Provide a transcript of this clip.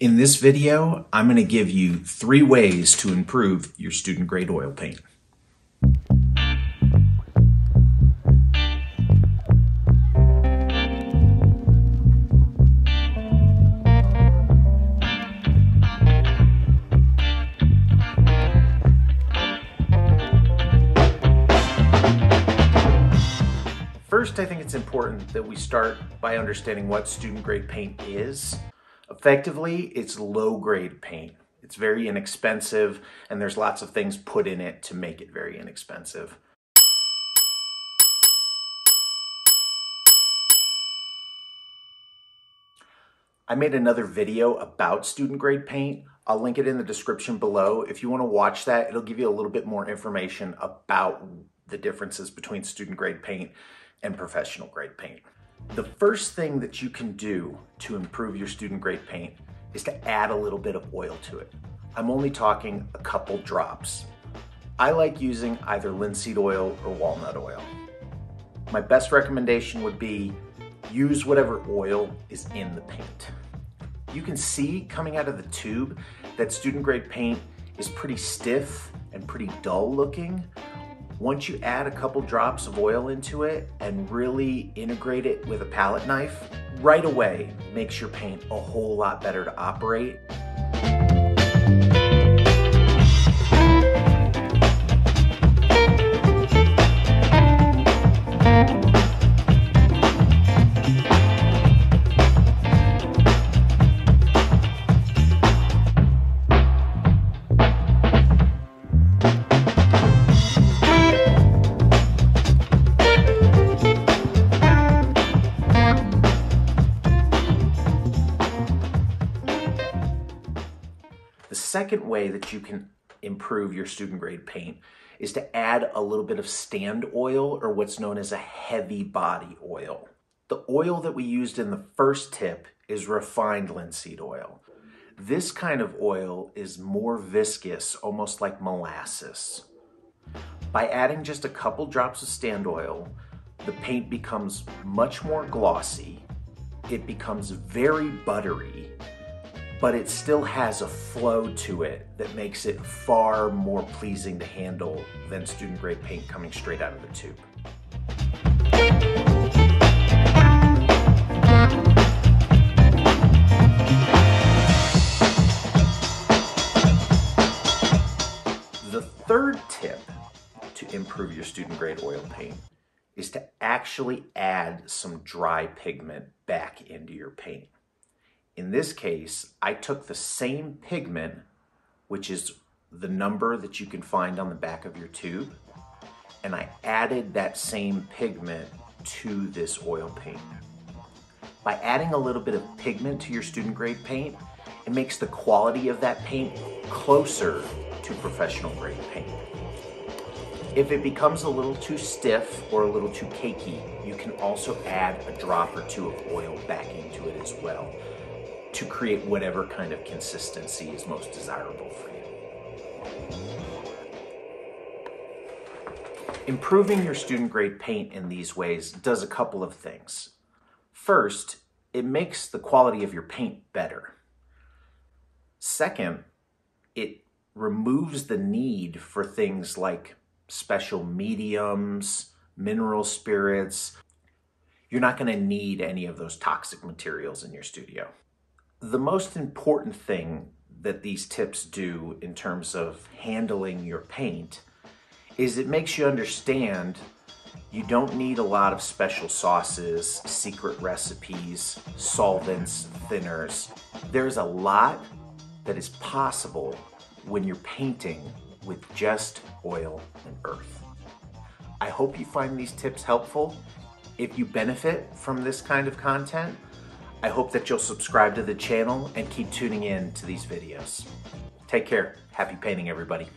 In this video, I'm going to give you 3 ways to improve your student grade oil paint. First, I think it's important that we start by understanding what student grade paint is. Effectively, it's low-grade paint. It's very inexpensive, and there's lots of things put in it to make it very inexpensive. I made another video about student grade paint. I'll link it in the description below. If you want to watch that, it'll give you a little bit more information about the differences between student grade paint and professional grade paint. The first thing that you can do to improve your student grade paint is to add a little bit of oil to it. I'm only talking a couple drops. I like using either linseed oil or walnut oil. My best recommendation would be use whatever oil is in the paint. You can see coming out of the tube that student grade paint is pretty stiff and pretty dull looking. Once you add a couple drops of oil into it and really integrate it with a palette knife, right away makes your paint a whole lot better to operate. The second way that you can improve your student grade paint is to add a little bit of stand oil, or what's known as a heavy body oil. The oil that we used in the first tip is refined linseed oil. This kind of oil is more viscous, almost like molasses. By adding just a couple drops of stand oil, the paint becomes much more glossy, it becomes very buttery, but it still has a flow to it that makes it far more pleasing to handle than student grade paint coming straight out of the tube. The third tip to improve your student grade oil paint is to actually add some dry pigment back into your paint. In this case, I took the same pigment, which is the number that you can find on the back of your tube, and I added that same pigment to this oil paint. By adding a little bit of pigment to your student grade paint, it makes the quality of that paint closer to professional grade paint. If it becomes a little too stiff or a little too cakey, you can also add a drop or two of oil back into it as well, to create whatever kind of consistency is most desirable for you. Improving your student grade paint in these ways does a couple of things. First, it makes the quality of your paint better. Second, it removes the need for things like special mediums, mineral spirits. You're not going to need any of those toxic materials in your studio. The most important thing that these tips do in terms of handling your paint is it makes you understand you don't need a lot of special sauces, secret recipes, solvents, thinners. There's a lot that is possible when you're painting with just oil and earth. I hope you find these tips helpful. If you benefit from this kind of content, I hope that you'll subscribe to the channel and keep tuning in to these videos. Take care. Happy painting, everybody.